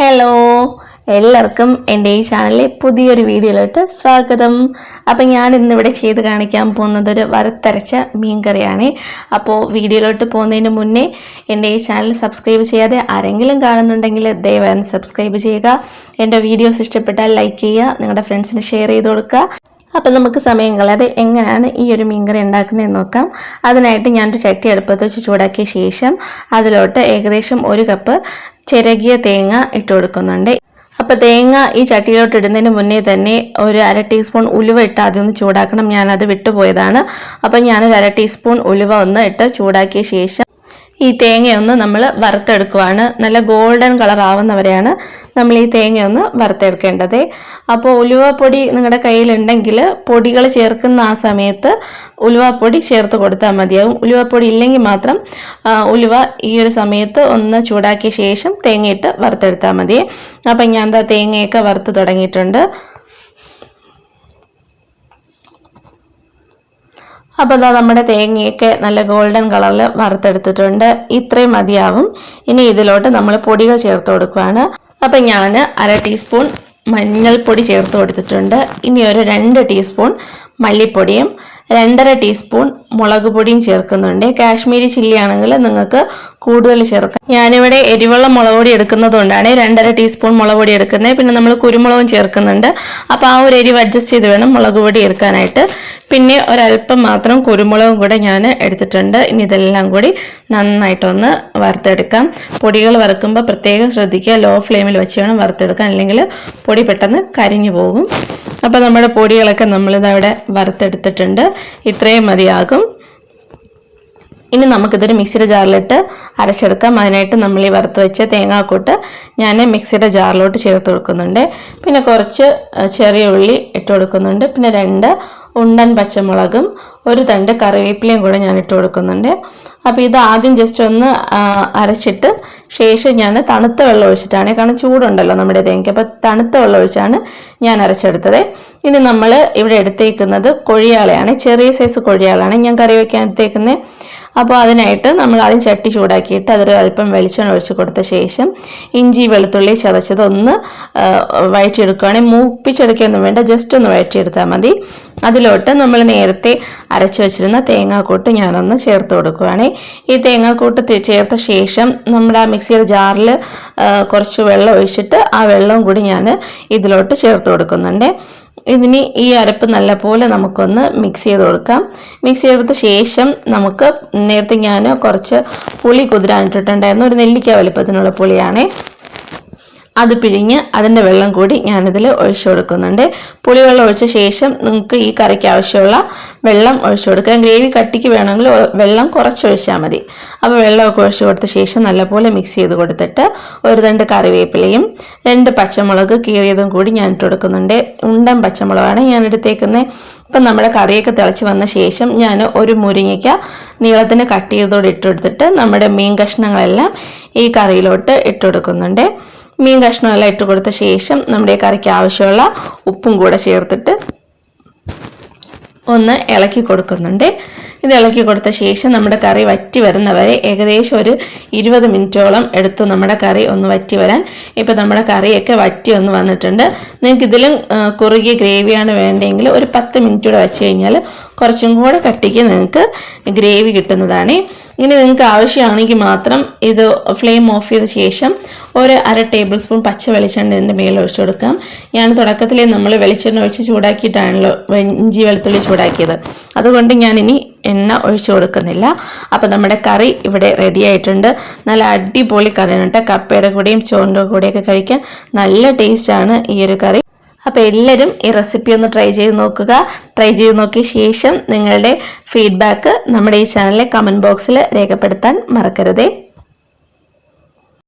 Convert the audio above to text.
Hello, എല്ലാവർക്കും എൻ്റെ ഈ ചാനലിലെ പുതിയൊരു വീഡിയോയിലോട്ട് സ്വാഗതം. അപ്പം ഞാൻ ഇന്നിവിടെ ചെയ്ത് കാണിക്കാൻ പോകുന്നത് ഒരു വറുത്തരച്ച മീൻ കറിയാണ്. അപ്പോൾ വീഡിയോയിലോട്ട് പോകുന്നതിന് മുന്നേ എൻ്റെ ഈ ചാനൽ സബ്സ്ക്രൈബ് ചെയ്യാതെ ആരെങ്കിലും കാണുന്നുണ്ടെങ്കിൽ ദയവായി സബ്സ്ക്രൈബ് ചെയ്യുക. എൻ്റെ വീഡിയോസ് ഇഷ്ടപ്പെട്ടാൽ ലൈക്ക് ചെയ്യുക, നിങ്ങളുടെ ഫ്രണ്ട്സിന് ഷെയർ ചെയ്ത് കൊടുക്കുക. അപ്പം നമുക്ക് സമയം കളയാതെ എങ്ങനെയാണ് ഈ ഒരു മീൻകറി ഉണ്ടാക്കുന്നതെന്ന് നോക്കാം. അതിനായിട്ട് ഞാനൊരു ചട്ടി അടുപ്പത്ത് വെച്ച് ചൂടാക്കിയ ശേഷം അതിലോട്ട് ഏകദേശം 1 കപ്പ് ചിരകിയ തേങ്ങ ഇട്ട് കൊടുക്കുന്നുണ്ട്. അപ്പോൾ തേങ്ങ ഈ ചട്ടിയിലോട്ട് ഇടുന്നതിന് മുന്നേ തന്നെ ഒരു 1/2 ടീസ്പൂൺ ഉലുവ ഇട്ട് ആദ്യം ഒന്ന് ചൂടാക്കണം. ഞാനത് വിട്ടുപോയതാണ്. അപ്പം ഞാനൊരു 1/2 ടീസ്പൂൺ ഉലുവ ഒന്ന് ഇട്ട് ചൂടാക്കിയ ശേഷം ഈ തേങ്ങയൊന്ന് നമ്മൾ വറുത്തെടുക്കുവാണ്. നല്ല ഗോൾഡൻ കളർ ആവുന്നവരെയാണ് നമ്മൾ ഈ തേങ്ങയൊന്ന് വറുത്തെടുക്കേണ്ടത്. അപ്പോൾ ഉലുവപ്പൊടി നിങ്ങളുടെ കയ്യിലുണ്ടെങ്കിൽ പൊടികൾ ചേർക്കുന്ന ആ സമയത്ത് ഉലുവപ്പൊടി ചേർത്ത് കൊടുത്താൽ മതിയാവും. ഉലുവപ്പൊടി ഇല്ലെങ്കിൽ മാത്രം ഉലുവ ഈ ഒരു സമയത്ത് ഒന്ന് ചൂടാക്കിയ ശേഷം തേങ്ങയിട്ട് വറുത്തെടുത്താൽ മതി. അപ്പം ഞാൻ എന്താ തേങ്ങയൊക്കെ വറുത്ത് തുടങ്ങിയിട്ടുണ്ട്. അപ്പോൾ ഇതാ നമ്മുടെ തേങ്ങയൊക്കെ നല്ല ഗോൾഡൻ കളറിൽ വറുത്തെടുത്തിട്ടുണ്ട്. ഇത്രയും മതിയാവും. ഇനി ഇതിലോട്ട് നമ്മൾ പൊടികൾ ചേർത്ത് കൊടുക്കുകയാണ്. അപ്പം ഞാൻ 1/2 ടീസ്പൂൺ മഞ്ഞൾപ്പൊടി ചേർത്ത് കൊടുത്തിട്ടുണ്ട്. ഇനി ഒരു 2 ടീസ്പൂൺ മല്ലിപ്പൊടിയും 2.5 ടീസ്പൂൺ മുളക് പൊടിയും ചേർക്കുന്നുണ്ട്. കാശ്മീരി ചില്ലി ആണെങ്കിൽ നിങ്ങൾക്ക് കൂടുതൽ ചേർക്കാം. ഞാനിവിടെ എരിവുള്ള മുളക് പൊടി എടുക്കുന്നത് കൊണ്ടാണ് 2.5 ടീസ്പൂൺ മുളക് പൊടി എടുക്കുന്നത്. പിന്നെ നമ്മൾ കുരുമുളകും ചേർക്കുന്നുണ്ട്. അപ്പോൾ ആ ഒരു എരിവ് അഡ്ജസ്റ്റ് ചെയ്ത് വേണം മുളക് പൊടി എടുക്കാനായിട്ട്. പിന്നെ ഒരല്പം മാത്രം കുരുമുളകും കൂടെ ഞാൻ എടുത്തിട്ടുണ്ട്. ഇനി ഇതെല്ലാം കൂടി നന്നായിട്ടൊന്ന് വറുത്തെടുക്കാം. പൊടികൾ വറുക്കുമ്പോൾ പ്രത്യേകം ശ്രദ്ധിക്കുക, ലോ ഫ്ലെയിമിൽ വെച്ച് വേണം വറുത്തെടുക്കാൻ, അല്ലെങ്കിൽ പൊടി പെട്ടെന്ന് കരിഞ്ഞു പോകും. അപ്പോൾ നമ്മുടെ പൊടികളൊക്കെ നമ്മളിതവിടെ വറുത്തെടുത്തിട്ടുണ്ട്. ഇത്രയും മതിയാകും. ഇനി നമുക്കിതൊരു മിക്സിയുടെ ജാറിലിട്ട് അരച്ചെടുക്കാം. അതിനായിട്ട് നമ്മൾ ഈ വറുത്ത് വെച്ച തേങ്ങാക്കൂട്ട് ഞാൻ മിക്സിയുടെ ജാറിലോട്ട് ചേർത്ത് കൊടുക്കുന്നുണ്ട്. പിന്നെ കുറച്ച് ചെറിയ ഉള്ളി ഇട്ട് കൊടുക്കുന്നുണ്ട്. പിന്നെ 2 ഉണ്ടൻ പച്ചമുളകും 1 തണ്ട് കറിവേപ്പിലയും കൂടെ ഞാൻ ഇട്ട് കൊടുക്കുന്നുണ്ട്. അപ്പോൾ ഇത് ആദ്യം ജസ്റ്റ് ഒന്ന് അരച്ചിട്ട് ശേഷം ഞാൻ തണുത്ത വെള്ളം ഒഴിച്ചിട്ടാണ്, കാരണം ചൂടുണ്ടല്ലോ നമ്മുടെ തേങ്ങയ്ക്ക്, അപ്പോൾ തണുത്ത വെള്ളം ഒഴിച്ചാണ് ഞാൻ അരച്ചെടുത്തത്. ഇനി നമ്മൾ ഇവിടെ എടുത്തേക്കുന്നത് കൊഴിയാളയാണ്, ചെറിയ സൈസ് കൊഴിയാളാണ് ഞാൻ കറി വയ്ക്കാൻ എടുത്തേക്കുന്നത്. അപ്പോൾ അതിനായിട്ട് നമ്മൾ ആദ്യം ചട്ടി ചൂടാക്കിയിട്ട് അതിൽ അല്പം വെളിച്ചെണ്ണ ഒഴിച്ച് കൊടുത്ത ശേഷം ഇഞ്ചി വെളുത്തുള്ളി ചതച്ചത് ഒന്ന് വഴറ്റിയെടുക്കുകയാണെങ്കിൽ മൂപ്പിച്ചെടുക്കുകയൊന്നും വേണ്ട, ജസ്റ്റ് ഒന്ന് വഴറ്റിയെടുത്താൽ മതി. അതിലോട്ട് നമ്മൾ നേരത്തെ അരച്ച് വെച്ചിരുന്ന തേങ്ങാക്കൂട്ട് ഞാനൊന്ന് ചേർത്ത് കൊടുക്കുകയാണ്. ഈ തേങ്ങാക്കൂട്ട് ചേർത്ത ശേഷം നമ്മുടെ ആ മിക്സിയുടെ ജാറിൽ കുറച്ച് വെള്ളം ഒഴിച്ചിട്ട് ആ വെള്ളവും കൂടി ഞാൻ ഇതിലോട്ട് ചേർത്ത് കൊടുക്കുന്നുണ്ട്. ഇതിന് ഈ അരപ്പ് നല്ലപോലെ നമുക്കൊന്ന് മിക്സ് ചെയ്ത് കൊടുക്കാം. മിക്സ് ചെയ്തെടുത്ത ശേഷം നമുക്ക് നേരത്തെ ഞാൻ കുറച്ച് പുളി കുതിരാനിട്ടിട്ടുണ്ടായിരുന്നു. ഒരു നെല്ലിക്ക വലിപ്പത്തിനുള്ള പുളിയാണ്. അത് പിഴിഞ്ഞ് അതിൻ്റെ വെള്ളം കൂടി ഞാനിതിൽ ഒഴിച്ചു കൊടുക്കുന്നുണ്ട്. പുളിവെള്ളം ഒഴിച്ച ശേഷം നിങ്ങൾക്ക് ഈ കറിക്ക് ആവശ്യമുള്ള വെള്ളം ഒഴിച്ചു കൊടുക്കാം. ഗ്രേവി കട്ടിക്ക് വേണമെങ്കിൽ വെള്ളം കുറച്ച് ഒഴിച്ചാൽ മതി. അപ്പോൾ വെള്ളമൊക്കെ ഒഴിച്ചു കൊടുത്ത ശേഷം നല്ലപോലെ മിക്സ് ചെയ്ത് കൊടുത്തിട്ട് 1 തണ്ട് കറിവേപ്പിലയും 2 പച്ചമുളക് കീറിയതും കൂടി ഞാൻ ഇട്ട് കൊടുക്കുന്നുണ്ട്. ഉണ്ടൻ പച്ചമുളകാണ് ഞാൻ എടുത്തേക്കുന്നത്. ഇപ്പം നമ്മുടെ കറിയൊക്കെ തിളച്ച് വന്ന ശേഷം ഞാൻ 1 മുരിങ്ങയ്ക്ക നീളത്തിന് കട്ട് ചെയ്തോടെ ഇട്ടെടുത്തിട്ട് നമ്മുടെ മീൻ കഷ്ണങ്ങളെല്ലാം ഈ കറിയിലോട്ട് ഇട്ട് കൊടുക്കുന്നുണ്ട്. മീൻ കഷ്ണമെല്ലാം ഇട്ട് കൊടുത്ത ശേഷം നമ്മുടെ കറിക്ക് ആവശ്യമുള്ള ഉപ്പും കൂടെ ചേർത്തിട്ട് ഒന്ന് ഇളക്കി കൊടുക്കുന്നുണ്ട്. ഇത് ഇളക്കി കൊടുത്ത ശേഷം നമ്മുടെ കറി വറ്റി വരുന്നവരെ ഏകദേശം ഒരു 20 മിനിറ്റോളം എടുത്തു നമ്മുടെ കറി ഒന്ന് വറ്റി വരാൻ. ഇപ്പം നമ്മുടെ കറിയൊക്കെ വറ്റി ഒന്ന് വന്നിട്ടുണ്ട്. നിങ്ങൾക്ക് ഇതിലും കുറുകിയ ഗ്രേവിയാണ് വേണ്ടതെങ്കിൽ ഒരു 10 മിനിറ്റ് കൂടെ വെച്ച് കഴിഞ്ഞാൽ കുറച്ചും കൂടെ കട്ടിക്ക് നിങ്ങൾക്ക് ഗ്രേവി കിട്ടുന്നതാണ്. ഇനി നിങ്ങൾക്ക് ആവശ്യമാണെങ്കിൽ മാത്രം ഇത് ഫ്ലെയിം ഓഫ് ചെയ്ത ശേഷം ഒരു 1/2 ടേബിൾ സ്പൂൺ പച്ച വെളിച്ചെണ്ണ ഇതിൻ്റെ മേലെ ഒഴിച്ചു കൊടുക്കാം. ഞാൻ തുടക്കത്തിലേ നമ്മൾ വെളിച്ചെണ്ണ ഒഴിച്ച് ചൂടാക്കിയിട്ടാണല്ലോ ഇഞ്ചി വെളുത്തുള്ളി ചൂടാക്കിയത്, അതുകൊണ്ട് ഞാനിനി എണ്ണ ഒഴിച്ചു കൊടുക്കുന്നില്ല. അപ്പോൾ നമ്മുടെ കറി ഇവിടെ റെഡി ആയിട്ടുണ്ട്. നല്ല അടിപൊളി കറിയാണ് കേട്ടോ. കപ്പയുടെ കൂടെയും ചോറിൻ്റെ കൂടെയൊക്കെ കഴിക്കാൻ നല്ല ടേസ്റ്റാണ് ഈ ഒരു കറി. അപ്പോൾ എല്ലാവരും ഈ റെസിപ്പി ഒന്ന് ട്രൈ ചെയ്ത് നോക്കുക. ട്രൈ ചെയ്ത് നോക്കിയ ശേഷം നിങ്ങളുടെ ഫീഡ്ബാക്ക് നമ്മുടെ ഈ ചാനലിലെ കമൻറ്റ് ബോക്സിൽ രേഖപ്പെടുത്താൻ മറക്കരുതേ.